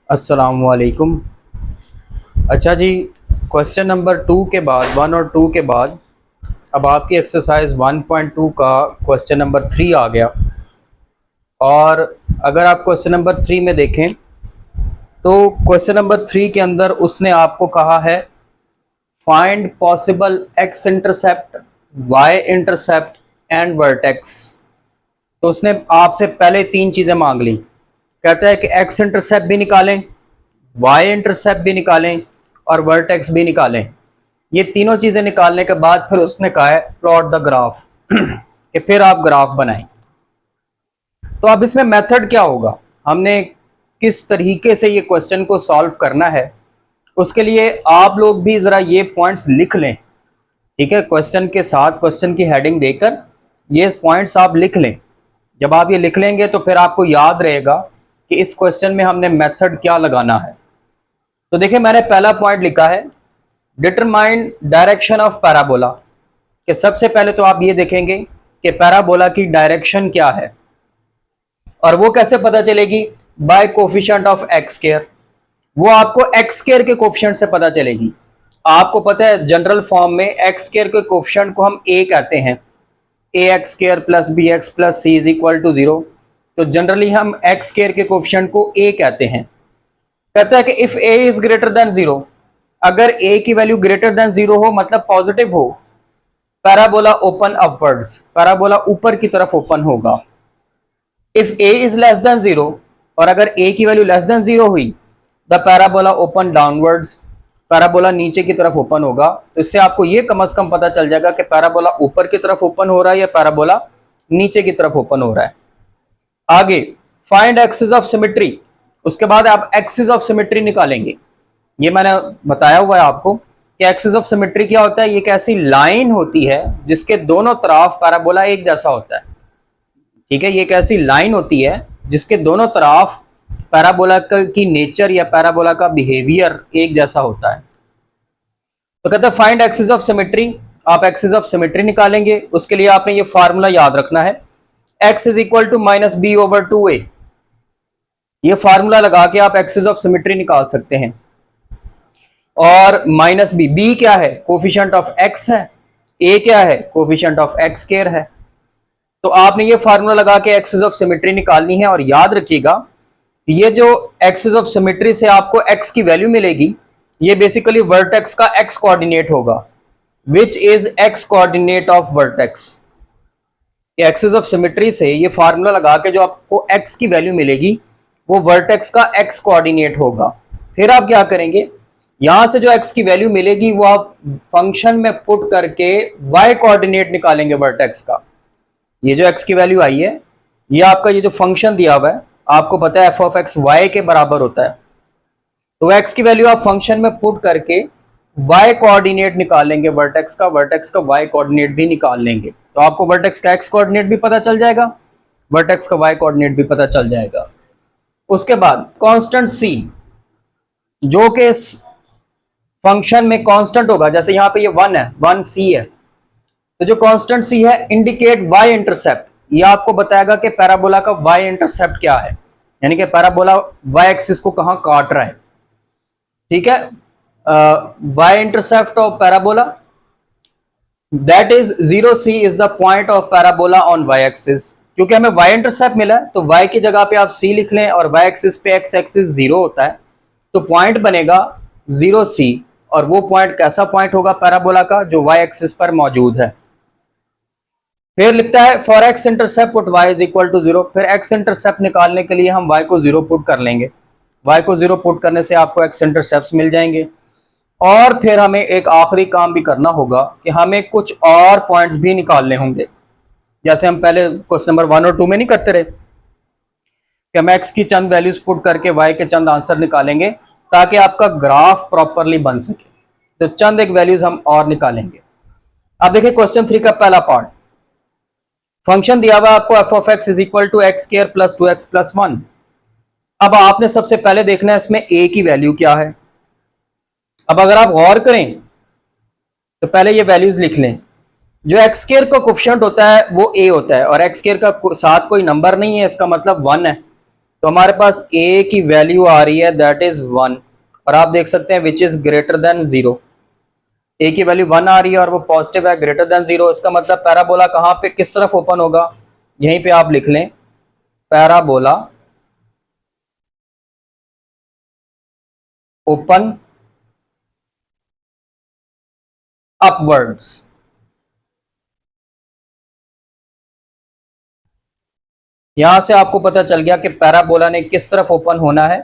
अस्सलामुअलैकुम। अच्छा जी, question number 2 के बाद 1 और 2 के बाद अब आपकी एक्सरसाइज 1.2 का क्वेश्चन नंबर 3 आ गया। और अगर आप क्वेश्चन नंबर 3 में देखें तो क्वेश्चन नंबर 3 के अंदर उसने आपको कहा है find possible x intercept, y intercept and vertex. तो उसने आपसे पहले तीन चीज़ें मांग ली। कहता है कि एक्स इंटरसेप्ट भी निकालें, वाई इंटरसेप्ट भी निकालें और वर्टेक्स भी निकालें। ये तीनों चीज़ें निकालने के बाद फिर उसने कहा है प्लॉट द ग्राफ कि फिर आप ग्राफ बनाएं। तो अब इसमें मेथड क्या होगा, हमने किस तरीके से ये क्वेश्चन को सॉल्व करना है, उसके लिए आप लोग भी ज़रा ये पॉइंट्स लिख लें। ठीक है, क्वेश्चन के साथ क्वेश्चन की हेडिंग देकर ये पॉइंट्स आप लिख लें। जब आप ये लिख लेंगे तो फिर आपको याद रहेगा कि इस क्वेश्चन में हमने मेथड क्या लगाना है। तो देखिए, मैंने पहला पॉइंट लिखा है डिटरमाइन डायरेक्शन ऑफ पैराबोला। कि सबसे पहले तो आप ये देखेंगे कि पैराबोला की डायरेक्शन क्या है, और वो कैसे पता चलेगी? Bye coefficient of x square. वो आपको एक्स स्क्वायर के कोफिशिएंट से पता चलेगी। आपको पता है जनरल फॉर्म में एक्स स्क्वायर के कोफिशिएंट को हम ए कहते हैं, a x square plus b x plus c is equal to 0। तो जनरली हम एक्स स्क्वायर के कोफिशिएंट को ए कहते हैं। कहता है कि if A is greater than 0, अगर ए की वैल्यू ग्रेटर देन 0 हो, मतलब पॉजिटिव हो, पैराबोला ओपन अपवर्ड्स, पैराबोला ऊपर की तरफ ओपन होगा। If A is less than 0, और अगर ए की वैल्यू लेस देन 0 हुई, the parabola open downwards, parabola नीचे की तरफ ओपन होगा। तो इससे आपको ये कम से कम पता चल जाएगा कि पैराबोला ऊपर की तरफ ओपन हो रहा है या पैराबोला नीचे की तरफ ओपन हो रहा है। आगे फाइंड एक्सिस ऑफ सिमेट्री। उसके बाद आप एक्सिस ऑफ सिमेट्री निकालेंगे। ये मैंने बताया हुआ है आपको कि एक्सिस ऑफ सिमेट्री क्या होता है। ये एक ऐसी लाइन होती है जिसके दोनों तरफ पैराबोला एक जैसा होता है। ठीक है, ये एक ऐसी लाइन होती है जिसके दोनों तरफ पैराबोला की नेचर या पैराबोला का बिहेवियर एक जैसा होता है। तो कहते हैं फाइंड एक्सिस ऑफ सिमेट्री। आप एक्सिस ऑफ सिमेट्री निकालेंगे, उसके लिए आपने ये फार्मूला याद रखना है, x is equal to minus b over 2a। ये फार्मूला लगा के आप एक्सिस ऑफ सिमेट्री निकाल सकते हैं। और माइनस बी, बी क्या है? कोफिशिएंट ऑफ x है। a क्या है? कोफिशिएंट ऑफ x स्क्वायर है। तो आपने ये फार्मूला लगा के एक्सिस ऑफ सिमेट्री निकालनी है। और याद रखिएगा ये जो एक्सिस ऑफ सिमेट्री से आपको x की वैल्यू मिलेगी, ये बेसिकली वर्टेक्स का x कोऑर्डिनेट होगा, which is x coordinate of vertex. Axis of symmetry से ये फार्मूला लगा के जो आपको x की वैल्यू मिलेगी वो वर्टेक्स का x कोऑर्डिनेट होगा। फिर आप क्या करेंगे, यहां से जो x की वैल्यू मिलेगी वो आप फंक्शन में पुट करके y कोऑर्डिनेट निकालेंगे वर्टेक्स का। ये जो x की वैल्यू आई है, ये आपका ये जो फंक्शन दिया हुआ है, आपको पता है f ऑफ x y के बराबर होता है। तो x की वैल्यू आप फंक्शन में पुट करके y कोऑर्डिनेट निकाल लेंगे वर्टेक्स का y कोऑर्डिनेट भी निकाल लेंगे। तो आपको वर्टेक्स का x कोऑर्डिनेट भी पता चल जाएगा, वर्टेक्स का y कोऑर्डिनेट भी पता चल जाएगा। उसके बाद कांस्टेंट c, जो कि इस फंक्शन में कांस्टेंट होगा, जैसे यहां पे ये 1 है, 1c है, तो जो कांस्टेंट c है इंडिकेट y इंटरसेप्ट। ये आपको बताएगा कि पैराबोला का y इंटरसेप्ट क्या है, यानी कि पैराबोला y एक्सिस को कहां काट रहा है। ठीक है, y intercept of parabola that is 0c is the point of parabola on y axis. क्योंकि हमें y इंटरसेप्ट मिला है तो y की जगह पे आप c लिख लें, और y एक्सिस पे x एक्सिस 0 होता है, तो पॉइंट बनेगा 0c। और वो पॉइंट कैसा पॉइंट होगा पैराबोला का? जो y एक्सिस पर मौजूद है। फिर लिखता है for x intercept put y is equal to 0। फिर x इंटरसेप्ट निकालने के लिए हम y को 0 पुट कर लेंगे। y को 0 पुट करने से आपको x इंटरसेप्ट मिल जाएंगे। और फिर हमें एक आखिरी काम भी करना होगा कि हमें कुछ और पॉइंट्स भी निकालने होंगे, जैसे हम पहले क्वेश्चन नंबर 1 और 2 में नहीं करते रहे कि हम x की चंद वैल्यूज पुट करके y के चंद आंसर निकालेंगे ताकि आपका ग्राफ प्रॉपरली बन सके। तो चंद एक वैल्यूज हम और निकालेंगे। अब देखिए क्वेश्चन 3 का पहला पार्ट, फंक्शन दिया हुआ आपको f of x is equal to x square plus 2x plus 1। अब आपने सबसे पहले देखना है इसमें a की वैल्यू क्या है। अब अगर आप गौर करें तो पहले ये वैल्यूज लिख लें। जो एक्स स्क्वायर का कोफिशिएंट होता है वो a होता है, और एक्स स्क्वायर का साथ कोई नंबर नहीं है, इसका मतलब 1 है। तो हमारे पास ए की वैल्यू आ रही है दैट इज 1, और आप देख सकते हैं विच इज ग्रेटर देन 0। ए की वैल्यू 1 आ रही है और वो पॉजिटिव है, ग्रेटर देन 0। इसका मतलब पैराबोला कहाँ पे किस तरफ ओपन होगा, यहीं पे आप लिख लें, पैराबोला ओपन अपवर्ड्स। यहां से आपको पता चल गया कि पैराबोला ने किस तरफ ओपन होना है,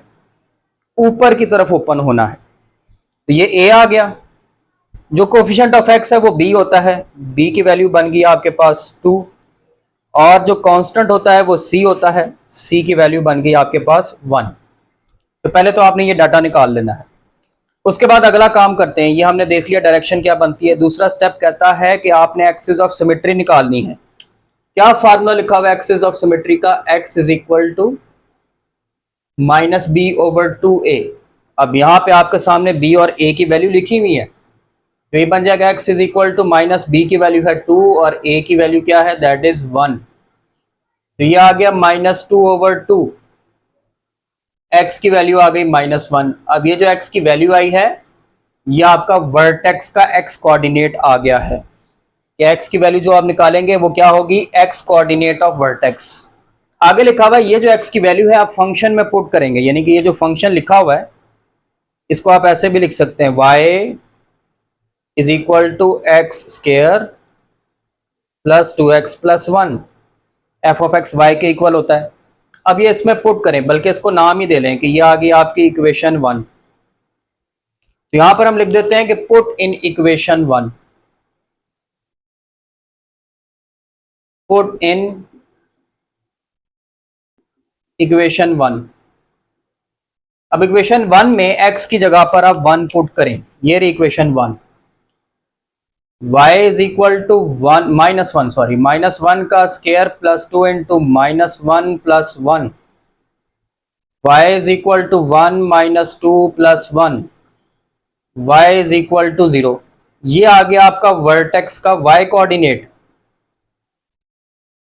ऊपर की तरफ ओपन होना है। तो ये ए आ गया, जो कोफिशिएंट ऑफ एक्स है वो बी होता है, बी की वैल्यू बन गई आपके पास 2, और जो कांस्टेंट होता है वो सी होता है, सी की वैल्यू बन गई आपके पास 1। तो पहले तो आपने ये डाटा निकाल लेना है। उसके बाद अगला काम करते हैं, ये हमने देख लिया डायरेक्शन क्या बनती है। दूसरा स्टेप कहता है कि आपने एक्सिस ऑफ सिमेट्री निकालनी है। क्या फार्मूला लिखा हुआ है एक्सिस ऑफ सिमेट्री का, x is equal to minus b over 2a। अब यहां पे आपके सामने b और a की वैल्यू लिखी हुई है, तो ये बन जाएगा x is equal to minus b की वैल्यू है 2 और a की वैल्यू क्या है, दैट इज 1। तो ये आ गया माइनस 2 ओवर 2, x की वैल्यू आ गई माइनस 1। अब ये जो x की वैल्यू आई है, ये आपका वर्टेक्स का x कोऑर्डिनेट आ गया है। कि x की वैल्यू जो आप निकालेंगे वो क्या होगी, x कोऑर्डिनेट ऑफ वर्टेक्स। आगे लिखा हुआ है ये जो x की वैल्यू है आप फंक्शन में पुट करेंगे, यानी कि ये जो फंक्शन लिखा हुआ है इसको आप ऐसे भी लिख सकते हैं, y is equal to x square plus 2x plus 1, f of x y के इक्वल होता है। अब ये इसमें पुट करें, बल्कि इसको नाम ही दे लें कि ये आ गई आपकी इक्वेशन 1। तो यहां पर हम लिख देते हैं कि put in equation 1, put in equation 1। अब इक्वेशन 1 में x की जगह पर आप 1 पुट करें, ये रही equation 1। y is equal to minus one का square plus 2 into minus 1 plus 1, y is equal to 1 minus 2 plus 1, y is equal to 0। ये आ गया आपका वर्टेक्स का y कोऑर्डिनेट।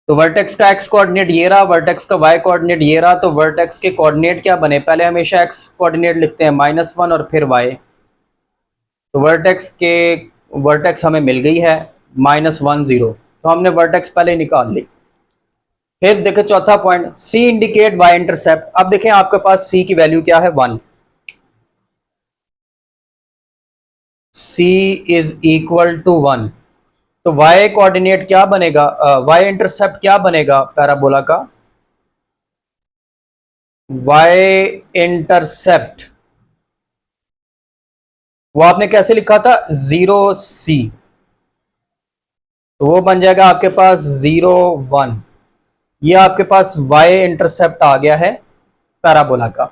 तो वर्टेक्स का x कोऑर्डिनेट ये रहा, वर्टेक्स का y कोऑर्डिनेट ये रहा। तो वर्टेक्स के कोऑर्डिनेट क्या बने, पहले हमेशा x कोऑर्डिनेट लिखते हैं -1 और फिर y। तो वर्टेक्स हमें मिल गई है -1 0, तो हमने वर्टेक्स पहले निकाल ली। फिर देखें चौथा point, C indicate y intercept. अब देखें आपके पास C की वैल्यू क्या है, 1। C is equal to 1। तो y कोऑर्डिनेट क्या बनेगा, y इंटरसेप्ट क्या बनेगा पैराबोला का, y इंटरसेप्ट वो आपने कैसे लिखा था, 0c। तो वो बन जाएगा आपके पास 0 1। ये आपके पास y इंटरसेप्ट आ गया है पैराबोला का।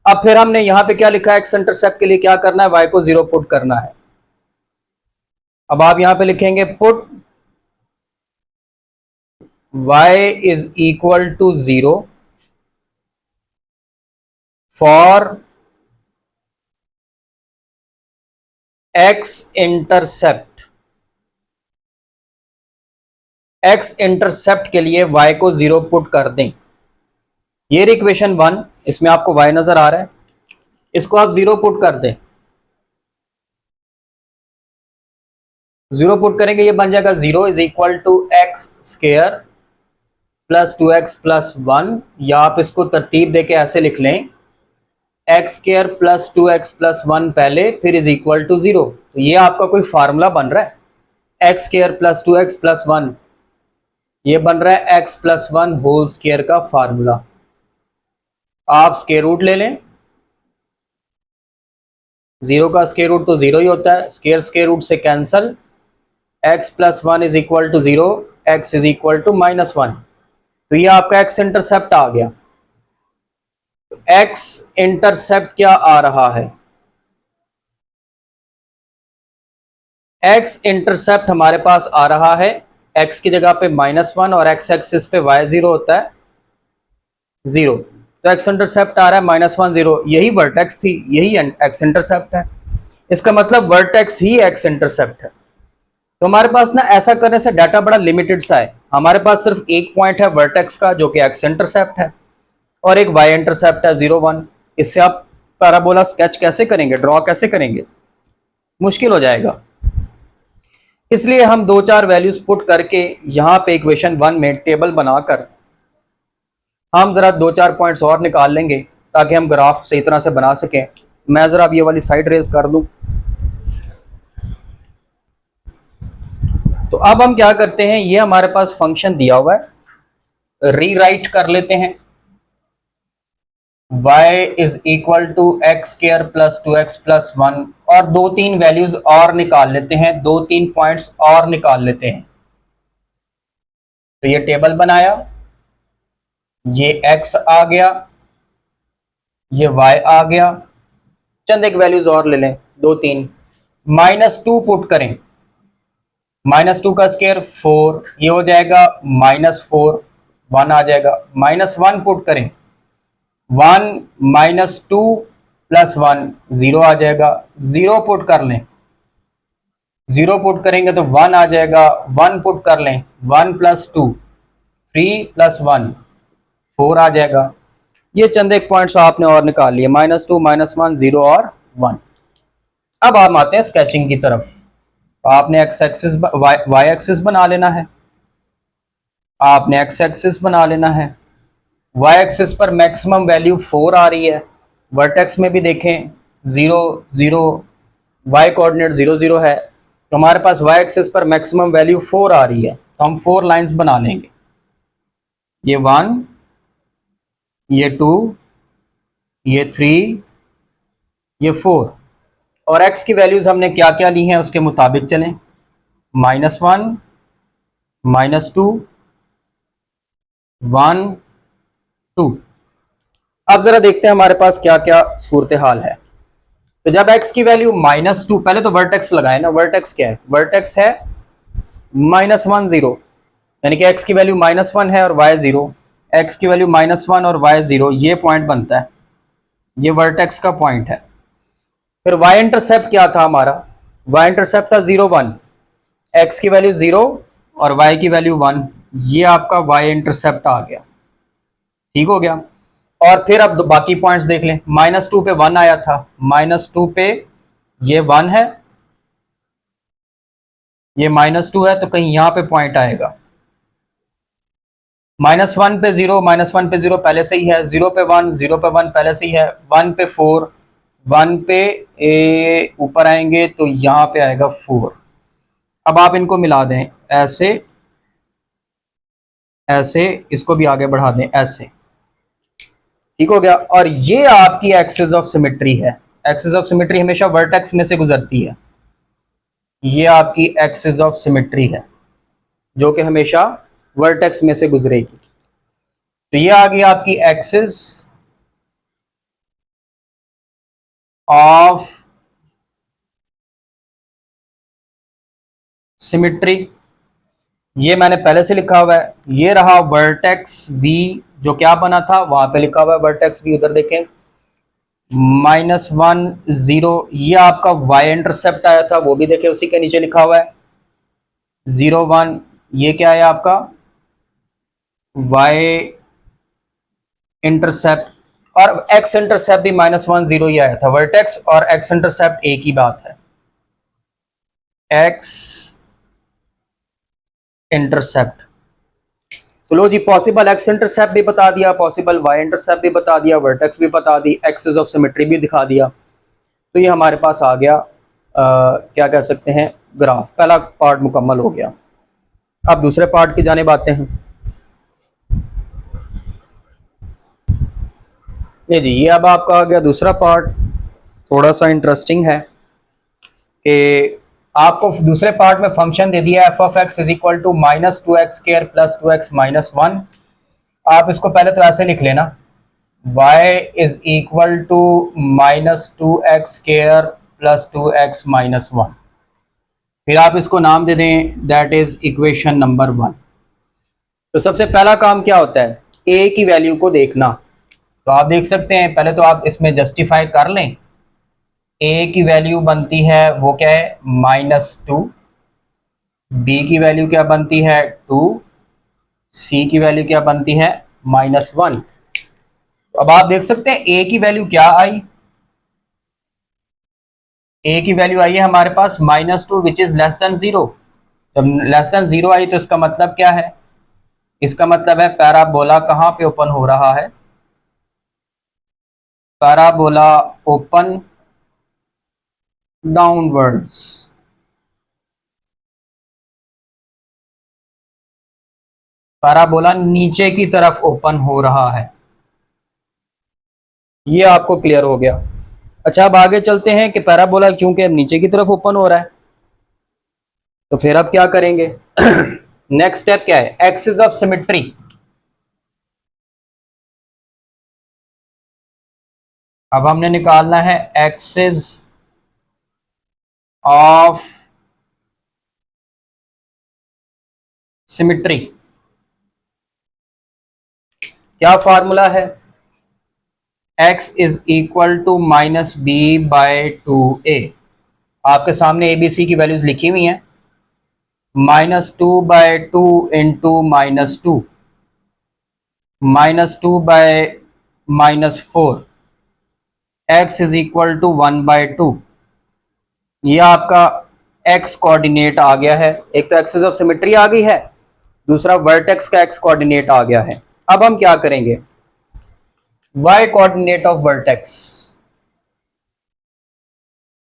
अब फिर हमने यहां पे क्या लिखा है, x इंटरसेप्ट के लिए क्या करना है, y को 0 पुट करना है। अब आप यहां पे लिखेंगे put y is equal to 0 for x intercept. x intercept के लिए y को 0 पुट कर दें। ये इक्वेशन 1, इसमें आपको y नजर आ रहा है, इसको आप 0 पुट कर दें। 0 पुट करेंगे ये बन जाएगा 0 is equal to x square plus 2x plus 1, या आप इसको तरतीब देके ऐसे लिख लें, x square plus 2x plus 1 पहले, फिर इज इक्वल टू 0। तो ये आपका कोई फार्मूला बन रहा है, x square plus 2x plus 1, ये बन रहा है x प्लस 1 होल स्क्वायर का फार्मूला। आप स्क्वायर रूट ले लें, 0 का स्क्वायर रूट तो 0 ही होता है, स्क्वायर रूट से cancel, x plus 1 is equal to 0, x is equal to -1। तो ये आपका x इंटरसेप्ट आ गया। x इंटरसेप्ट क्या आ रहा है, x इंटरसेप्ट हमारे पास आ रहा है, x की जगह पे -1 और x एक्सिस पे y 0 होता है 0। तो x इंटरसेप्ट आ रहा है -1 0, यही वर्टेक्स थी, यही x इंटरसेप्ट है। इसका मतलब वर्टेक्स ही x इंटरसेप्ट है। तो हमारे पास ना ऐसा करने से डाटा बड़ा लिमिटेड सा है, हमारे पास सिर्फ एक पॉइंट है वर्टेक्स का जो कि x इंटरसेप्ट है, और एक y इंटरसेप्ट है 0 1। इससे आप पैराबोला स्केच कैसे करेंगे, ड्रॉ कैसे करेंगे, मुश्किल हो जाएगा। इसलिए हम 2-4 वैल्यूज पुट करके यहां पे इक्वेशन 1 में टेबल बनाकर हम जरा 2-4 पॉइंट्स और निकाल लेंगे ताकि हम ग्राफ सही तरह से बना सकें। मैं जरा अब ये वाली साइड रेज कर दूं। तो अब हम क्या करते हैं, ये हमारे पास फंक्शन दिया हुआ है, रीराइट कर लेते हैं। y is equal to x square plus 2x plus 1 और 2-3 वैल्यूज और निकाल लेते हैं, 2-3 पॉइंट्स और निकाल लेते हैं। तो ये टेबल बनाया, ये x आ गया, ये y आ गया, चंद एक वैल्यूज और ले लें 2-3। -2 पुट करें, -2 का स्क्वायर 4, ये हो जाएगा -4, 1 आ जाएगा। -1 पुट करें, 1 -2 प्लस 1 0 आ जाएगा। 0 पुट कर लें, 0 पुट करेंगे तो 1 आ जाएगा। 1 पुट कर लें, 1 प्लस 2 3 प्लस 1 4 आ जाएगा। ये चंद एक पॉइंट्स आपने और निकाल लिए, -2 -1 0 और 1। अब हम आते हैं स्केचिंग की तरफ। आपने एक्स एक्सिस वाई एक्सिस बना लेना है, आपने एक्स एक्सिस बना लेना है। वाई एक्सिस पर मैक्सिमम वैल्यू 4 आ रही है, वर्टेक्स में भी देखें 0 0, वाई कोऑर्डिनेट 0 0 है, तो हमारे पास वाई एक्सिस पर मैक्सिमम वैल्यू 4 आ रही है। तो हम 4 लाइंस बना लेंगे, ये 1, ये 2, ये 3, ये 4। और x की वैल्यूज हमने क्या क्या ली हैं उसके मुताबिक चलें, -1 -2 1 2। अब जरा देखते हैं हमारे पास क्या क्या सूरत हाल है। तो जब x की वैल्यू -2, पहले तो वर्टेक्स लगाए ना, वर्टेक्स क्या है, वर्टेक्स है -1 0, यानी कि x की वैल्यू -1 है और y 0, x की वैल्यू -1 और y 0, ये पॉइंट बनता है, ये वर्टेक्स का पॉइंट है। फिर y इंटरसेप्ट क्या था हमारा, y इंटरसेप्ट था 0 1, x की वैल्यू 0 और y की वैल्यू 1, ये आपका y इंटरसेप्ट आ गया, ठीक हो गया। और फिर अब बाकी पॉइंट्स देख लें, -2 पे 1 आया था, -2 पे ये 1 है, ये -2 है, तो कहीं यहां पे पॉइंट आएगा। -1 पे 0, -1 पे 0 पहले से ही है, 0 पे 1, 0 पे 1 पहले से ही है, 1 पे 4, 1 पे ऊपर आएंगे तो यहां पे आएगा 4। अब आप इनको मिला दें ऐसे ऐसे, इसको भी आगे बढ़ा दें ऐसे, ठीक हो गया। और ये आपकी एक्सिस ऑफ सिमेट्री है। एक्सिस ऑफ सिमेट्री हमेशा वर्टेक्स में से गुजरती है, ये आपकी एक्सिस ऑफ सिमेट्री है जो कि हमेशा वर्टेक्स में से गुजरेगी। तो ये आ गई आपकी एक्सिस ऑफ सिमेट्री, ये मैंने पहले से लिखा हुआ है। ये रहा वर्टेक्स v, जो क्या बना था वहां पे लिखा हुआ है वर्टेक्स v, उधर देखें -1 0, ये आपका y इंटरसेप्ट आया था, वो भी देखें उसी के नीचे लिखा हुआ है 0 1, ये क्या है आपका y इंटरसेप्ट। और x इंटरसेप्ट भी -1 0 ही आया था, वर्टेक्स और x इंटरसेप्ट एक ही बात है, x इंटरसेप्ट। तो लो जी, पॉसिबल एक्स इंटरसेप्ट भी बता दिया, पॉसिबल वाई इंटरसेप्ट भी बता दिया, वर्टेक्स भी बता दी, एक्सिस ऑफ सिमेट्री भी दिखा दिया। तो ये हमारे पास आ गया क्या कह सकते हैं, ग्राफ। पहला पार्ट मुकम्मल हो गया। अब दूसरे पार्ट की जानिब आते हैं। ये जी, ये अब आपका आ गया दूसरा पार्ट। थोड़ा सा इंटरेस्टिंग है कि आपको दूसरे पार्ट में फंक्शन दे दिया f of x is equal to -2x square plus 2x minus 1। आप इसको पहले तो ऐसे लिख लेना, y is equal to -2x square plus 2x minus 1। फिर आप इसको नाम दे दें, दैट इज इक्वेशन नंबर 1। तो सबसे पहला काम क्या होता है, a की वैल्यू को देखना। तो आप देख सकते हैं, पहले तो आप इसमें जस्टिफाई कर लें। a की वैल्यू बनती है वो क्या है -2, b की वैल्यू क्या बनती है 2, c की वैल्यू क्या बनती है -1। अब आप देख सकते हैं ए की वैल्यू क्या आई, ए की वैल्यू आई है हमारे पास -2 विच इज लेस देन 0। जब लेस देन 0 आई तो इसका मतलब क्या है, इसका मतलब है पैराबोला कहां पे ओपन हो रहा है, पैराबोला ओपन डाउनवर्ड्स। पैराबोला नीचे की तरफ ओपन हो रहा है। ये आपको क्लियर हो गया। अच्छा अब आगे चलते हैं कि पैराबोला चूंकि अब नीचे की तरफ ओपन हो रहा है तो फिर अब क्या करेंगे नेक्स्ट स्टेप क्या है, एक्सिस ऑफ सिमेट्री। अब हमने निकालना है एक्सिस ऑफ सिमेट्री। क्या फार्मूला है, x is equal to -b/2a। आपके सामने ए बी सी की वैल्यूज लिखी हुई हैं, -2/2 into -2, -2/-4, x is equal to 1/2। ये आपका x कोऑर्डिनेट आ गया है, एक तो एक्सिस ऑफ सिमेट्री आ गई है, दूसरा वर्टेक्स का x कोऑर्डिनेट आ गया है। अब हम क्या करेंगे, y coordinate of vertex,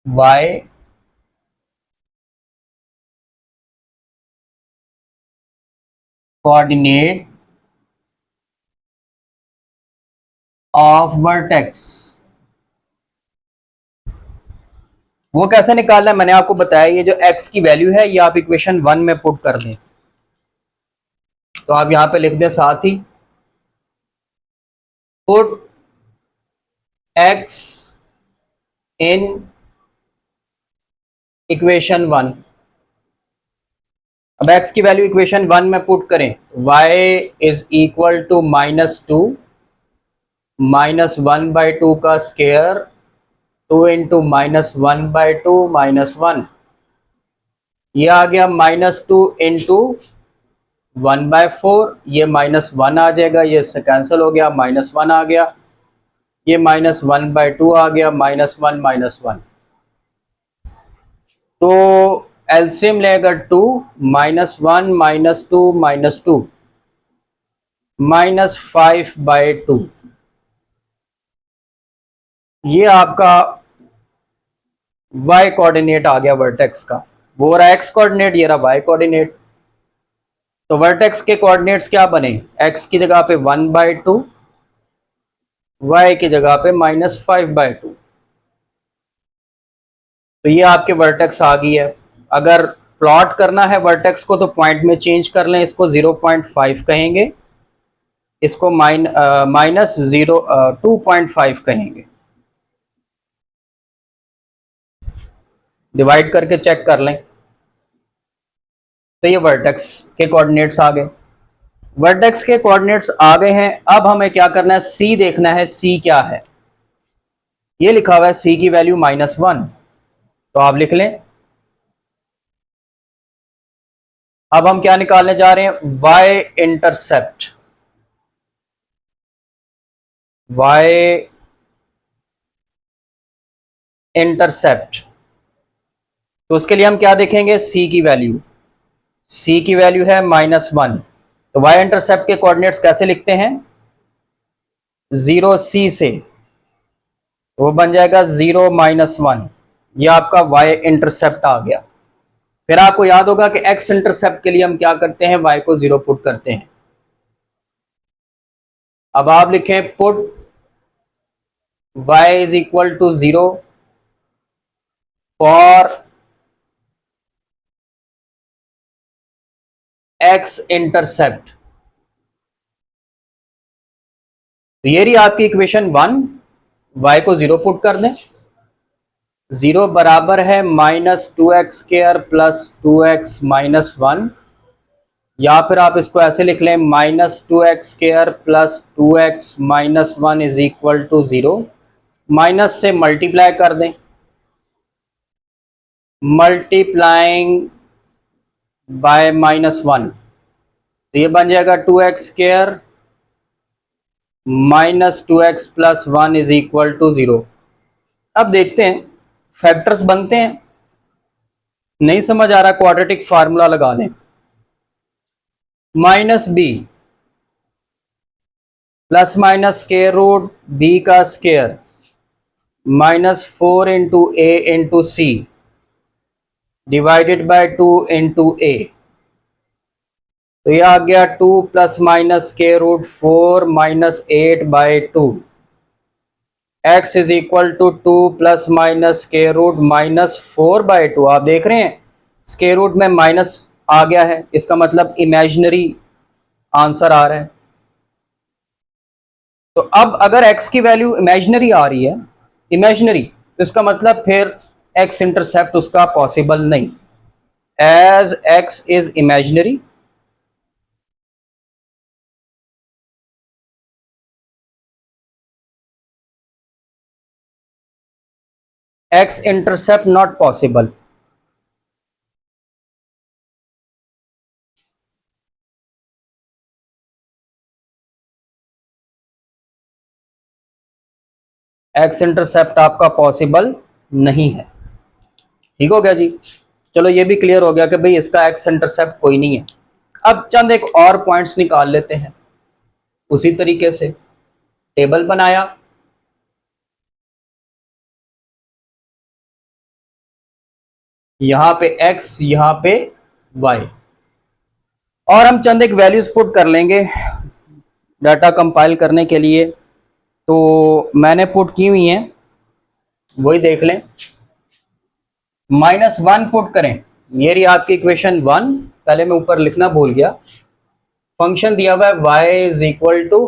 y coordinate of vertex, वो कैसे निकालना है मैंने आपको बताया। ये जो x की वैल्यू है ये आप इक्वेशन 1 में पुट कर दें, तो आप यहां पे लिख दें साथ ही पुट x इन इक्वेशन 1। अब x की वैल्यू इक्वेशन 1 में पुट करें, y इज इक्वल टू -2 -1/2 का स्क्वायर 2 इंटू -1/2 -1, ये आ गया -2 इंटू 1/4, ये -1 आ जाएगा, ये इससे कैंसिल हो गया, -1 आ गया, ये -1/2 आ गया, -1 -1। तो एलसीएम लेगा 2, -1 -2 -2 -5/2। ये आपका y कोऑर्डिनेट आ गया वर्टेक्स का, वो रहा x कोऑर्डिनेट, ये रहा y कोऑर्डिनेट। तो वर्टेक्स के कोऑर्डिनेट्स क्या बने, x की जगह पे 1/2, y की जगह पे -5/2। तो ये आपके वर्टेक्स आ गई है। अगर प्लॉट करना है वर्टेक्स को तो पॉइंट में चेंज कर लें, इसको 0.5 कहेंगे, इसको -2.5 कहेंगे। डिवाइड करके चेक कर लें, तो ये वर्टेक्स के कोऑर्डिनेट्स आ गए। वर्टेक्स के कोऑर्डिनेट्स आ गए हैं, अब हमें क्या करना है, सी देखना है, सी क्या है। ये लिखा हुआ है सी की वैल्यू -1, तो आप लिख लें। अब हम क्या निकालने जा रहे हैं, y इंटरसेप्ट, y इंटरसेप्ट। तो उसके लिए हम क्या देखेंगे, c की वैल्यू, c की वैल्यू है -1। तो y इंटरसेप्ट के कोऑर्डिनेट्स कैसे लिखते हैं, 0c से, वो बन जाएगा 0 -1। ये आपका y इंटरसेप्ट आ गया। फिर आपको याद होगा कि x इंटरसेप्ट के लिए हम क्या करते हैं, y को 0 पुट करते हैं। अब आप लिखें put y is equal to 0 for x intercept. तो ये रही आपकी इक्वेशन 1, y को 0 पुट कर दें, 0 बराबर है -2x² प्लस 2x -1, या फिर आप इसको ऐसे लिख लें -2x² plus 2x -1 is equal to 0। Minus से मल्टीप्लाई कर दें, मल्टीप्लाइंग बाय -1, तो ये बन जाएगा 2x² minus two x plus one is equal to 0। अब देखते हैं फैक्टर्स बनते हैं। नहीं समझ आ रहा, क्वाड्रेटिक फार्मूला लगा लें। Minus b plus minus square root b का square minus 4 into a into c divided by 2 into a. तो ये आ गया 2 plus minus square root 4 - 8/2। x is equal to 2 plus minus square root -4/2। आप देख रहे हैं स्क्वायर रूट में माइनस आ गया है, इसका मतलब इमेजिनरी आंसर आ रहा है। तो अब अगर x की वैल्यू इमेजिनरी आ रही है, इमेजिनरी, तो इसका मतलब फिर x इंटरसेप्ट उसका पॉसिबल नहीं। As x is imaginary, x intercept not possible। x intercept आपका पॉसिबल नहीं है। ठीक हो गया जी। चलो ये भी क्लियर हो गया कि भाई इसका x इंटरसेप्ट कोई नहीं है। अब चंद एक और पॉइंट्स निकाल लेते हैं। उसी तरीके से टेबल बनाया, यहां पे x, यहां पे y, और हम चंद एक वैल्यूज पुट कर लेंगे डाटा कंपाइल करने के लिए। तो मैंने पुट की हुई हैं, वही देख लें। -1 पुट करें, ये रही आपकी इक्वेशन 1। पहले मैं ऊपर लिखना भूल गया। फंक्शन दिया हुआ है y is equal to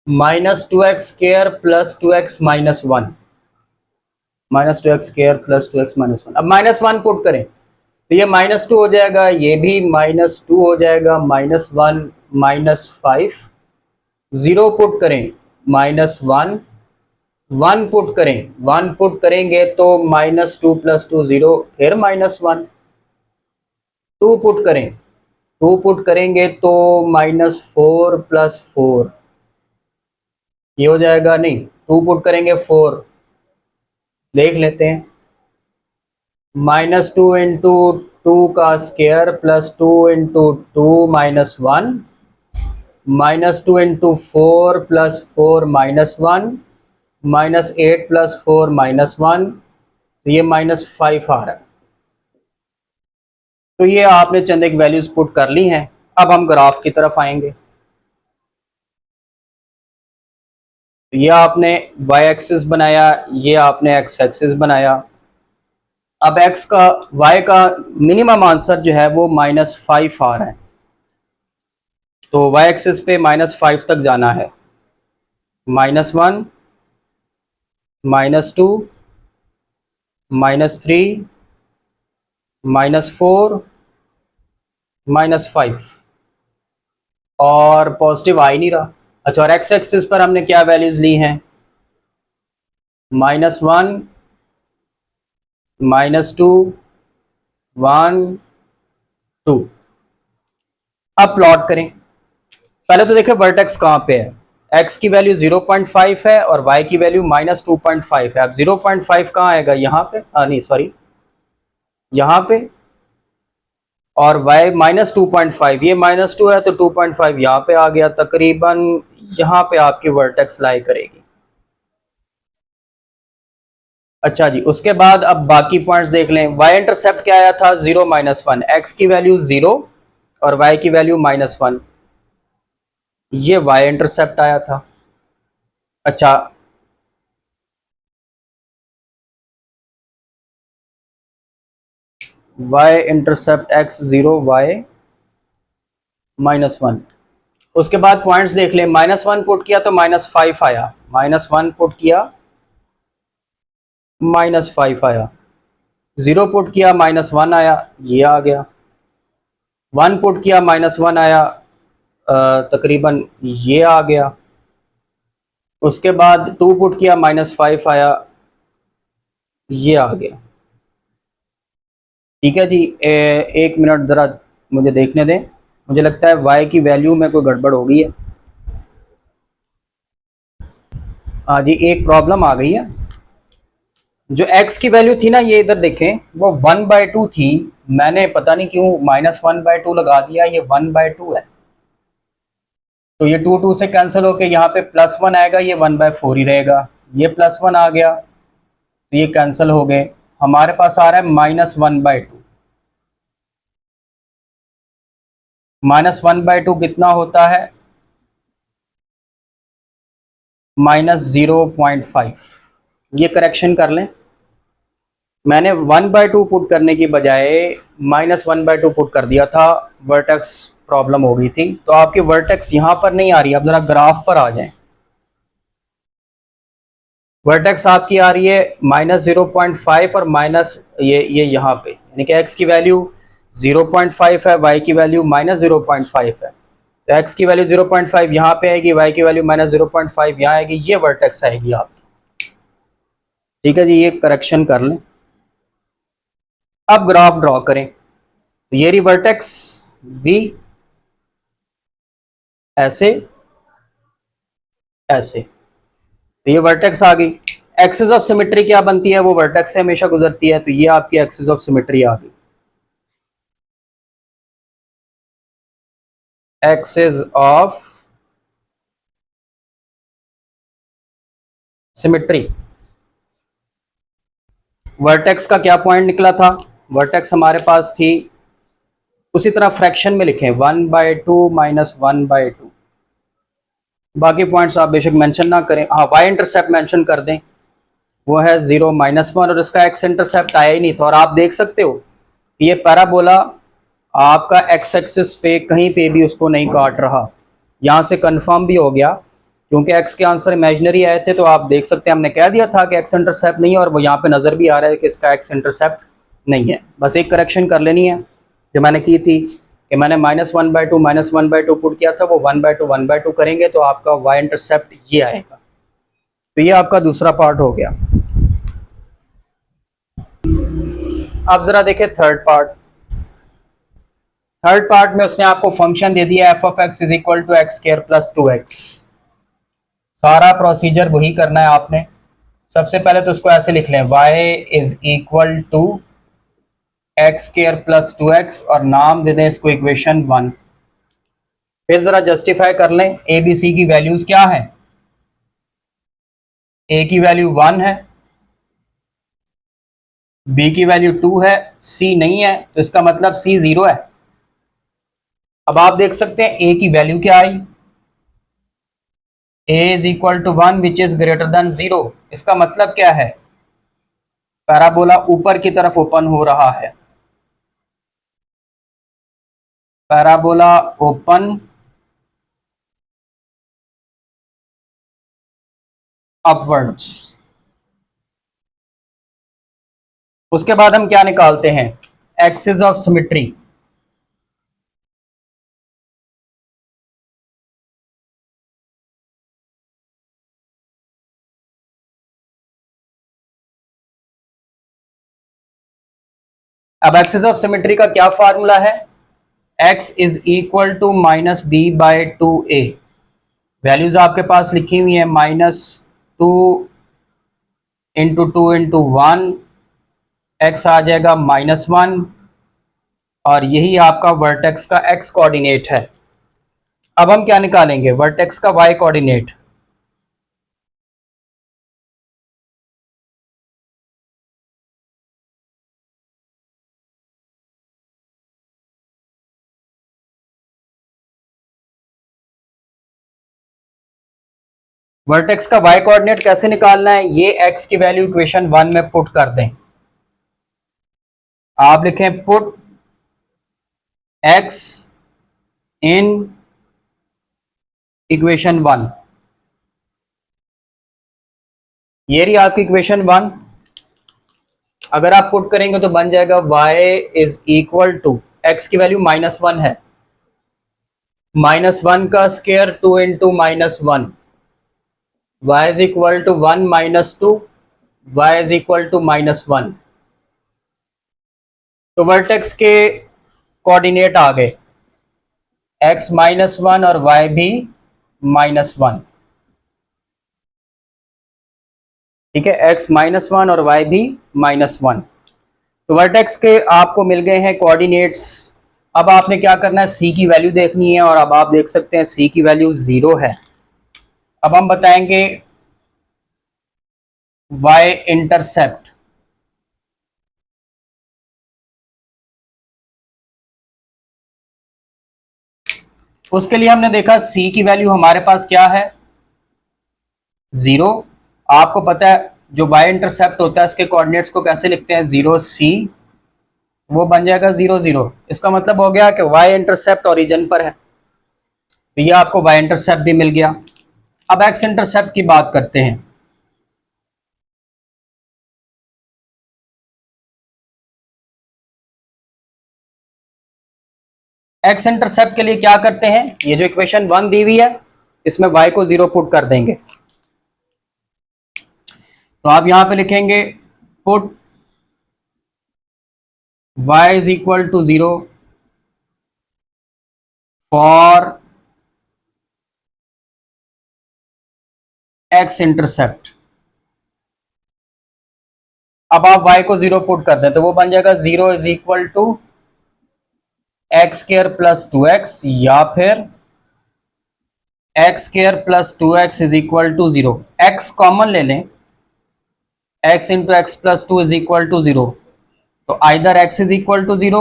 -2x² plus 2x - 1, -2x² plus 2x - 1। अब -1 पुट करें तो ये -2 हो जाएगा, ये भी -2 हो जाएगा, -1 -5। 0 पुट करें -1, 1 पुट करें, 1 पुट करेंगे तो -2 + 2 0, फिर -1। 2 पुट करें, 2 पुट करेंगे तो -4 + 4, ये हो जाएगा, नहीं 2 पुट करेंगे 4, देख लेते हैं। -2 इंटू 2 का square plus 2 into 2 -1, -2 into 4 plus 4 -1, -8 + 4 -1, तो ये -5 आ रहा है। तो ये आपने चंद एक वैल्यूज पुट कर ली हैं। अब हम ग्राफ की तरफ आएंगे। ये आपने y एक्सिस बनाया, ये आपने x एक्सिस बनाया। अब x का, y का मिनिमम आंसर जो है वो -5 आ रहा है, तो y एक्सिस पे -5 तक जाना है। -1 -2 -3 -4 -5, और पॉजिटिव आ ही नहीं रहा। अच्छा, और x एक्सिस पर हमने क्या वैल्यूज ली हैं? -1 -2 1 2। अब प्लॉट करें। पहले तो देखें वर्टेक्स कहाँ पे है। x की वैल्यू 0.5 है और y की वैल्यू -2.5 है। अब 0.5 कहाँ आएगा? यहाँ पे, नहीं सॉरी, यहाँ पे। और y -2.5, ये -2 है तो 2.5 यहाँ पे आ गया। तकरीबन यहाँ पे आपकी वर्टेक्स लाई करेगी। अच्छा जी, उसके बाद अब बाकी पॉइंट्स देख लें। y इंटरसेप्ट क्या आया था? 0 -1। x की वैल्यू 0 और y की वैल्यू -1, ये y इंटरसेप्ट आया था। अच्छा, y इंटरसेप्ट x 0 y -1। उसके बाद पॉइंट्स देख लें। -1 पुट किया तो -5 आया, -1 पुट किया -5 आया, 0 पुट किया -1 आया, ये आ गया। 1 पुट किया -1 आया, तकरीबन ये आ गया। उसके बाद 2 पुट किया -5 आया, ये आ गया। ठीक है जी, एक मिनट ज़रा मुझे देखने दें। मुझे लगता है y की वैल्यू में कोई गड़बड़ हो गई है। हाँ जी, एक प्रॉब्लम आ गई है। जो x की वैल्यू थी ना, ये इधर देखें, वो 1/2 थी। मैंने पता नहीं क्यों -1/2 लगा दिया, ये 1/2 है। तो ये 2 2 से कैंसिल होके यहाँ पे +1 आएगा, ये 1/4 ही रहेगा। ये +1 आ गया तो ये कैंसिल हो गए। हमारे पास आ रहा है -1/2। -1/2 कितना होता है? -0.5। ये करेक्शन कर लें। मैंने 1/2 पुट करने की बजाय -1/2 पुट कर दिया था, वर्टेक्स प्रॉब्लम हो गई थी। तो आपकी वर्टेक्स यहाँ पर नहीं आ रही, अब जरा ग्राफ पर आ जाएं। वर्टेक्स आपकी आ रही है -0.5 और माइनस ये यहाँ पे, यानी कि x की वैल्यू 0.5 है, y की वैल्यू -0.5 है। तो x की वैल्यू 0.5 यहाँ पे आएगी, y की वैल्यू -0.5 यहाँ आएगी, ये वर्टेक्स आएगी आपकी। ठीक है जी, ये करेक्शन कर लें। अब ग्राफ ड्रॉ करें। तो ये रही वर्टेक्स v, ऐसे ऐसे, तो ये वर्टेक्स आ गई। एक्सिस ऑफ सिमेट्री क्या बनती है? वो वर्टेक्स से हमेशा गुजरती है, तो ये आपकी एक्सिस ऑफ सिमेट्री आ गई। Axis of symmetry. वर्टेक्स का क्या पॉइंट निकला था? वर्टेक्स हमारे पास थी, उसी तरह फ्रैक्शन में लिखें 1/2 -1/2। बाकी पॉइंट्स आप बेशक मेंशन ना करें, हाँ वाई इंटरसेप्ट मेंशन कर दें, वो है 0 -1, और इसका एक्स इंटरसेप्ट आया ही नहीं था। और आप देख सकते हो ये पैराबोला आपका एक्स एक्सिस पे कहीं पे भी उसको नहीं काट रहा। यहाँ से कंफर्म भी हो गया, क्योंकि एक्स के आंसर इमेजिनरी आए थे। तो आप देख सकते हैं, हमने कह दिया था कि एक्स इंटरसेप्ट नहीं है, और वो यहाँ पे नज़र भी आ रहा है कि इसका एक्स इंटरसेप्ट नहीं है। बस एक करेक्शन कर लेनी है जो मैंने की थी, कि मैंने -1/2 पुट किया था, वो 1/2 करेंगे तो आपका वाई इंटरसेप्ट ये आएगा। तो ये आपका दूसरा पार्ट हो गया। अब जरा देखें थर्ड पार्ट। थर्ड पार्ट में उसने आपको फंक्शन दे दिया f(x) = x² + 2x। सारा प्रोसीजर वही करना है आपने। सबसे पहले तो उसको ऐसे लिख लें, y = x² + 2x, और नाम दे दें इसको इक्वेशन 1। फिर जरा जस्टिफाई कर लें, ए बी सी की वैल्यूज क्या है? ए की वैल्यू 1 है, बी की वैल्यू 2 है, सी नहीं है, तो इसका मतलब सी 0 है। अब आप देख सकते हैं ए की वैल्यू क्या आई, a = 1 which is greater than 0। इसका मतलब क्या है? पैराबोला ऊपर की तरफ ओपन हो रहा है, पैराबोला ओपन अपवर्ड्स। उसके बाद हम क्या निकालते हैं? Axis of symmetry. अब एक्सिस ऑफ सिमेट्री का क्या फार्मूला है? x = -b/2a। वैल्यूज आपके पास लिखी हुई है, -2 × 2 × 1, x आ जाएगा -1, और यही आपका वर्टेक्स का x कोऑर्डिनेट है। अब हम क्या निकालेंगे? वर्टेक्स का y कोऑर्डिनेट। वर्टेक्स का y कोऑर्डिनेट कैसे निकालना है? ये x की वैल्यू इक्वेशन 1 में पुट कर दें। आप लिखें पुट x इन इक्वेशन 1। ये रही आपकी इक्वेशन 1। अगर आप पुट करेंगे तो बन जाएगा y = x की वैल्यू -1 है, -1 का स्क्वायर 2 × -1, y = 1 - 2, y = -1। तो वर्टेक्स के कोऑर्डिनेट आ गए। x -1 और y भी -1, ठीक है, x -1 और y भी -1। तो वर्टेक्स के आपको मिल गए हैं कोऑर्डिनेट्स। अब आपने क्या करना है, c की वैल्यू देखनी है, और अब आप देख सकते हैं c की वैल्यू 0 है। अब हम बताएंगे y इंटरसेप्ट। उसके लिए हमने देखा c की वैल्यू हमारे पास क्या है, 0। आपको पता है जो y इंटरसेप्ट होता है इसके कोऑर्डिनेट्स को कैसे लिखते हैं, 0c, वो बन जाएगा 0 0। इसका मतलब हो गया कि y इंटरसेप्ट ओरिजिन पर है, तो ये आपको y इंटरसेप्ट भी मिल गया। अब x इंटरसेप्ट की बात करते हैं। x इंटरसेप्ट के लिए क्या करते हैं, ये जो इक्वेशन 1 दी हुई है इसमें y को 0 पुट कर देंगे। तो आप यहां पे लिखेंगे put y is equal to 0 for x intercept. अब आप y को 0 पुट कर दें तो वो बन जाएगा 0 is equal to x square plus 2x, या फिर x square plus 2x is equal to 0। x common ले लें, x into x plus 2 is equal to 0। तो either x is equal to 0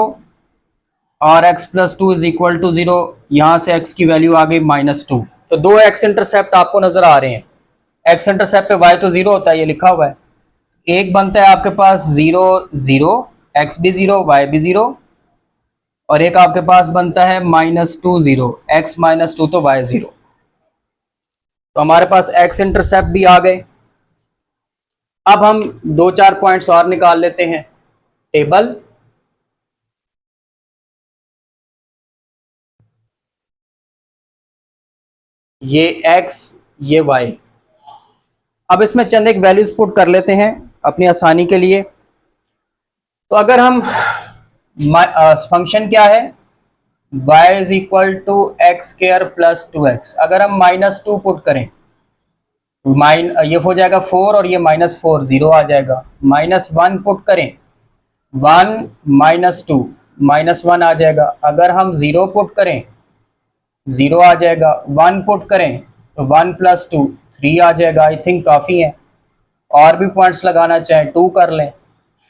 और x plus 2 is equal to 0। यहां से x की value आ गई -2। तो दो x इंटरसेप्ट आपको नजर आ रहे हैं। x इंटरसेप्ट पे y तो 0 होता है, ये लिखा हुआ है। एक बनता है आपके पास 0 0, x भी 0 y भी 0, और एक आपके पास बनता है -2 0, x -2 तो y 0। तो हमारे पास x इंटरसेप्ट भी आ गए। अब हम दो चार पॉइंट्स और निकाल लेते हैं टेबल। ये x, ये y। अब इसमें चंद एक वैल्यूज पुट कर लेते हैं अपनी आसानी के लिए। तो अगर हम फंक्शन क्या है, y is equal to x square plus 2x, अगर हम -2 पुट करें ये हो जाएगा 4, और ये -4 0 आ जाएगा। -1 पुट करें 1 -2 -1 आ जाएगा। अगर हम 0 पुट करें 0 आ जाएगा। 1 पुट करें तो 1 + 2 3 आ जाएगा। आई थिंक काफ़ी है। और भी पॉइंट्स लगाना चाहें 2 कर लें,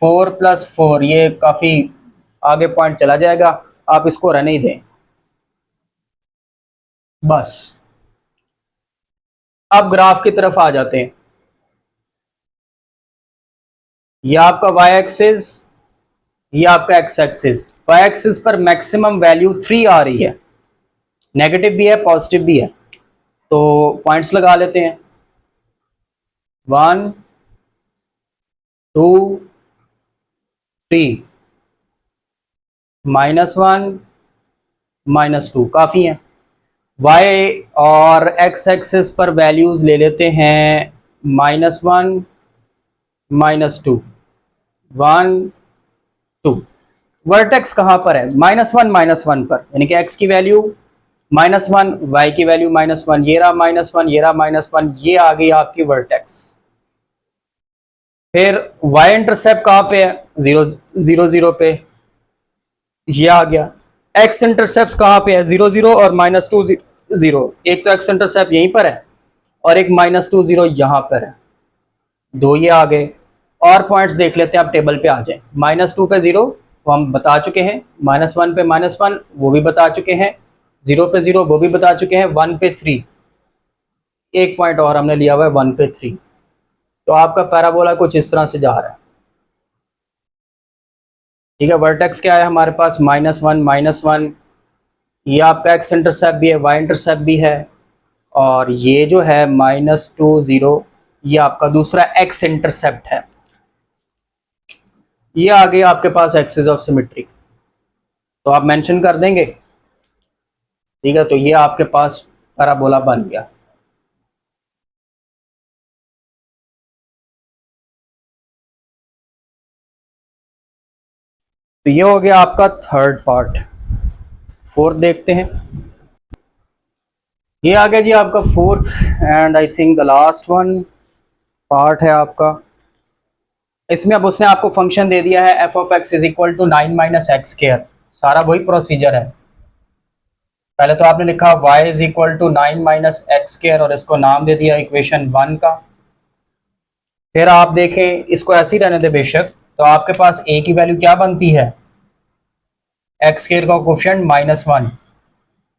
4 + 4, ये काफ़ी आगे पॉइंट चला जाएगा, आप इसको रहने ही दें बस। अब ग्राफ की तरफ आ जाते हैं। ये आपका y एक्सिस, ये आपका x एक्सिस। y एक्सिस पर मैक्सिमम वैल्यू 3 आ रही है, नेगेटिव भी है पॉजिटिव भी है। तो पॉइंट्स लगा लेते हैं, 1 2 3, -1 -2 काफ़ी है। y और x एक्सिस पर वैल्यूज ले लेते हैं -1 -2 1 2। वर्टेक्स कहाँ पर है, -1 -1 पर, यानी कि x की वैल्यू -1, y की वैल्यू -1, ये रहा -1, ये रहा -1, ये आ गई आपकी वर्टेक्स। फिर y इंटरसेप्ट कहाँ पे है, 0 0 0 पे, ये आ गया। x इंटरसेप्ट कहाँ पे है, 0 0 और -2 0। एक तो x इंटरसेप्ट यहीं पर है और एक -2 0 यहाँ पर है, दो ये आ गए। और पॉइंट्स देख लेते हैं, आप टेबल पे आ जाए। -2 पे 0 वो हम बता चुके हैं, -1 पे -1 वो भी बता चुके हैं, 0 पे 0 वो भी बता चुके हैं, 1 पे 3, एक पॉइंट और हमने लिया हुआ है 1 पे 3। तो आपका पैराबोला कुछ इस तरह से जा रहा है, ठीक है। वर्टेक्स क्या है हमारे पास, -1 -1, ये आपका एक्स इंटरसेप्ट भी है, वाई इंटरसेप्ट भी है, और ये जो है -2 0, ये आपका दूसरा एक्स इंटरसेप्ट है। ये आ गई आपके पास एक्सिस ऑफ सिमेट्री, तो आप मेंशन कर देंगे, ठीक है। तो ये आपके पास पैराबोला बन गया। तो ये हो गया आपका थर्ड पार्ट। फोर्थ देखते हैं। ये आ गया जी आपका fourth and I think the last one part है आपका। इसमें अब उसने आपको फंक्शन दे दिया है f of x is equal to 9 - x²। सारा वही प्रोसीजर है। पहले तो आपने लिखा y is equal to 9 - x² और इसको नाम दे दिया इक्वेशन 1 का। फिर आप देखें, इसको ऐसे ही रहने दे बेशक, तो आपके पास a की वैल्यू क्या बनती है, x² का कोफिशिएंट -1।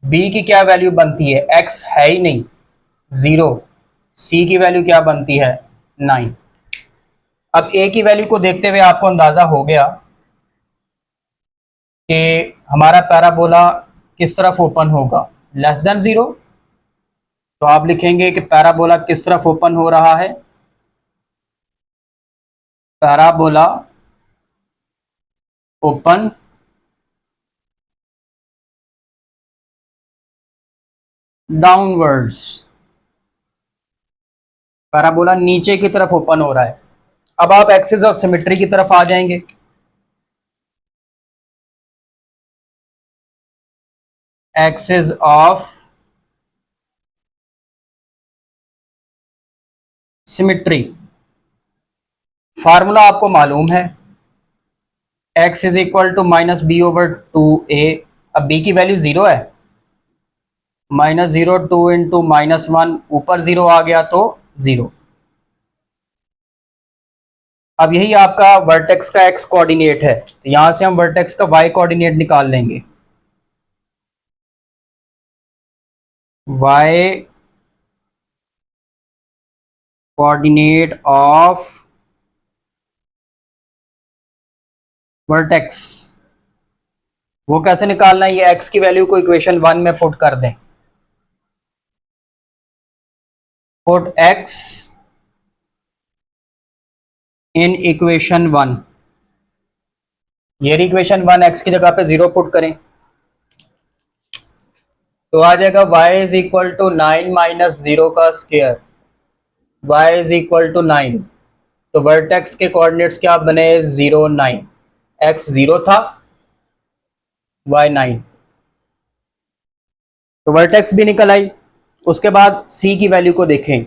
b की क्या वैल्यू बनती है, x है ही नहीं 0। c की वैल्यू क्या बनती है 9। अब a की वैल्यू को देखते हुए आपको अंदाजा हो गया कि हमारा पैराबोला किस तरफ ओपन होगा, लेस देन 0। तो आप लिखेंगे कि पैराबोला किस तरफ ओपन हो रहा है, पैराबोला ओपन डाउनवर्ड्स। पैराबोला नीचे की तरफ ओपन हो रहा है। अब आप एक्सिस ऑफ सिमेट्री की तरफ आ जाएंगे। एक्सिस ऑफ सिमेट्री, फार्मूला आपको मालूम है, x is equal to -b/2a। अब b की वैल्यू 0 है, -0 2 इंटू -1, ऊपर 0 आ गया तो 0। अब यही आपका वर्टेक्स का x कोऑर्डिनेट है, तो यहां से हम वर्टेक्स का y कोऑर्डिनेट निकाल लेंगे। y कोऑर्डिनेट ऑफ वर्टेक्स, वो कैसे निकालना है, ये x की वैल्यू को इक्वेशन 1 में पुट कर दें। पुट x इन इक्वेशन 1। ये इक्वेशन 1, x की जगह पे 0 पुट करें तो आ जाएगा y इज इक्वल टू 9 - 0 का square, y is equal to 9। तो वर्टेक्स के कोऑर्डिनेट्स क्या बने, 0 9। x 0 था, y 9, तो वर्टेक्स भी निकल आई। उसके बाद c की वैल्यू को देखें।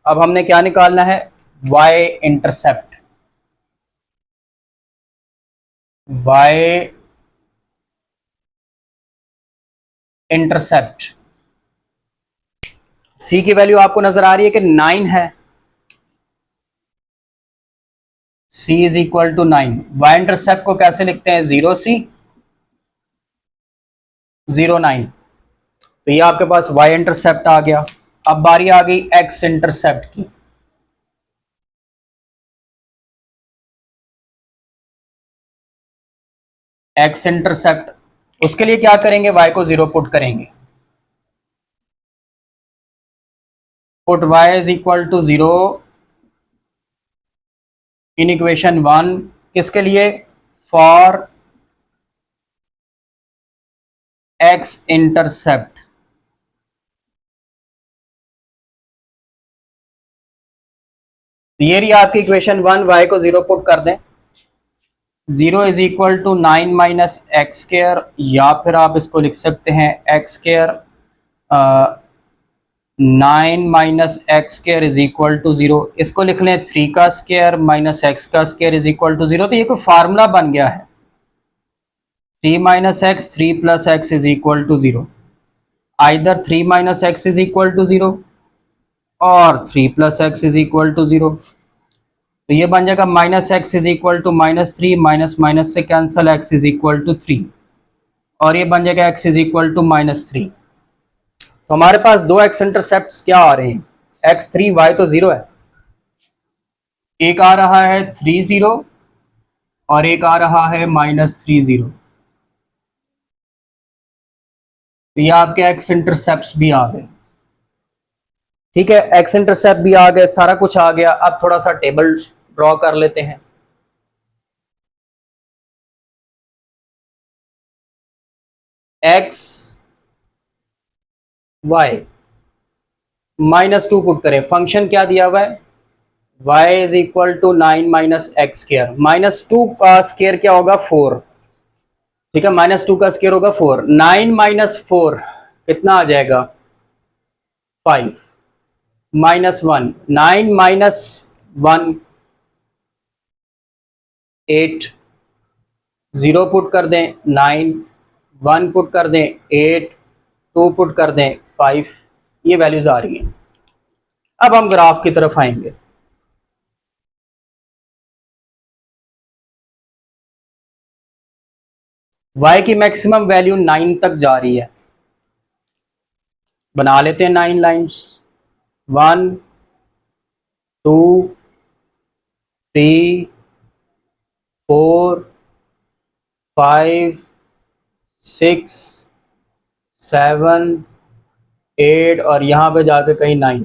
अब हमने क्या निकालना है, y intercept. y intercept, c की वैल्यू आपको नजर आ रही है कि 9 है, c is equal to 9। y intercept को कैसे लिखते हैं, 0c 0 9। तो ये आपके पास y इंटरसेप्ट आ गया। अब बारी आ गई x इंटरसेप्ट की। x इंटरसेप्ट, उसके लिए क्या करेंगे, y को 0 पुट करेंगे। Put y is equal to 0 in equation 1, किसके लिए, फॉर x इंटरसेप्ट। ये रही आपकी इक्वेशन 1, y को 0 पुट कर दें। 0 इज इक्वल टू 9 - x², या फिर आप इसको लिख सकते हैं x², 9 - x² is equal to 0। इसको लिख लें 3 का स्क्वायर - x का स्क्वायर इज इक्वल टू 0। तो ये कोई फार्मूला बन गया है, 3 - x 3 + x is equal to 0। Either 3 - x is equal to 0 और 3 + x इज इक्वल टू 0। तो ये बन जाएगा -x is equal to -3, minus से cancel, x is equal to 3, और ये बन जाएगा x इज इक्वल टू -3। तो हमारे पास दो x इंटरसेप्ट क्या आ रहे हैं, x3 y तो 0 है, एक आ रहा है 3 0 और एक आ रहा है -3 0। तो ये आपके x इंटरसेप्ट भी आ गए। ठीक है, x इंटरसेप्ट भी आ गए, सारा कुछ आ गया। अब थोड़ा सा टेबल ड्रॉ कर लेते हैं। x y -2 पुट करें, फंक्शन क्या दिया हुआ है, y is equal to 9 - x²। -2 का स्क्वायर क्या होगा, 4। ठीक है, -2 का स्क्वायर होगा 4। 9 - 4 कितना आ जाएगा, 5 -1, 9 -1 8, 0 पुट कर दें 9, 1 पुट कर दें 8, 2 पुट कर दें 5, ये वैल्यूज आ रही हैं। अब हम ग्राफ की तरफ आएंगे। y की मैक्सिमम वैल्यू 9 तक जा रही है, बना लेते हैं 9 लाइंस। 1 2 3 4 5 6 7 8 और यहाँ पे जाके कहीं 9,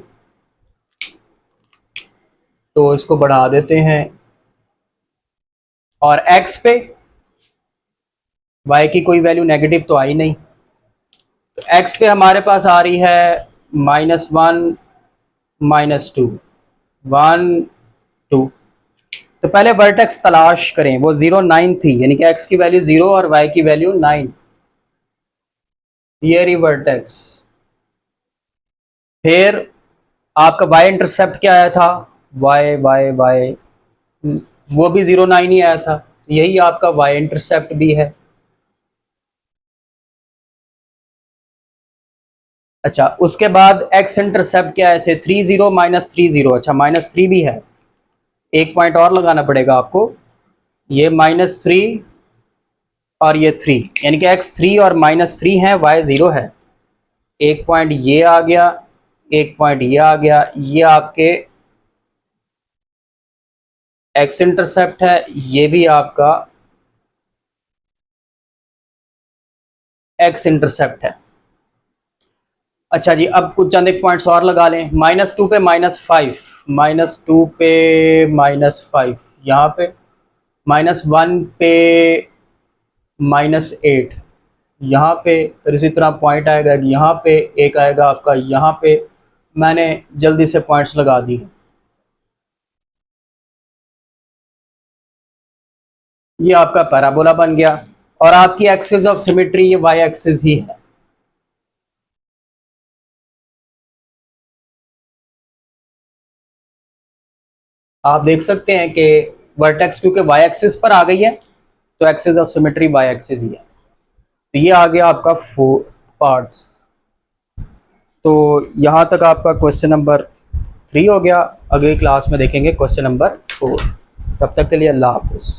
तो इसको बढ़ा देते हैं। और x पे y की कोई वैल्यू नेगेटिव तो आई नहीं, तो x पे हमारे पास आ रही है -1 -2 1 2। तो पहले वर्टेक्स तलाश करें, वो 0 9 थी, यानी कि x की वैल्यू 0 और y की वैल्यू 9, ये रही वर्टेक्स। फिर आपका y इंटरसेप्ट क्या आया था, y वो भी 0 9 ही आया था, यही आपका y इंटरसेप्ट भी है। अच्छा, उसके बाद x इंटरसेप्ट क्या आए थे, 3 0 -3 0। अच्छा, -3 भी है, एक पॉइंट और लगाना पड़ेगा आपको, ये -3 और ये 3, यानी कि x 3 और -3 है, y 0 है। एक पॉइंट ये आ गया, एक पॉइंट ये आ गया, ये आपके x इंटरसेप्ट है, ये भी आपका x इंटरसेप्ट है। अच्छा जी, अब कुछ चंद एक पॉइंट्स और लगा लें। -2 पे -5, -2 पे -5, यहाँ पे -1 पे -8, यहाँ पे फिर इसी तरह पॉइंट आएगा कि यहाँ पे एक आएगा आपका, यहाँ पे मैंने जल्दी से पॉइंट्स लगा दी। ये आपका पैराबोला बन गया और आपकी एक्सिस ऑफ सिमेट्री ये वाई एक्सिस ही है। आप देख सकते हैं कि वर्टेक्स क्योंकि वाई एक्सिस पर आ गई है, तो axis of symmetry y axis ही है। तो ये आ गया आपका 4 पार्ट्स। तो यहाँ तक आपका क्वेश्चन नंबर 3 हो गया। अगली क्लास में देखेंगे क्वेश्चन नंबर 4। तब तक के लिए अल्लाह हाफिज़।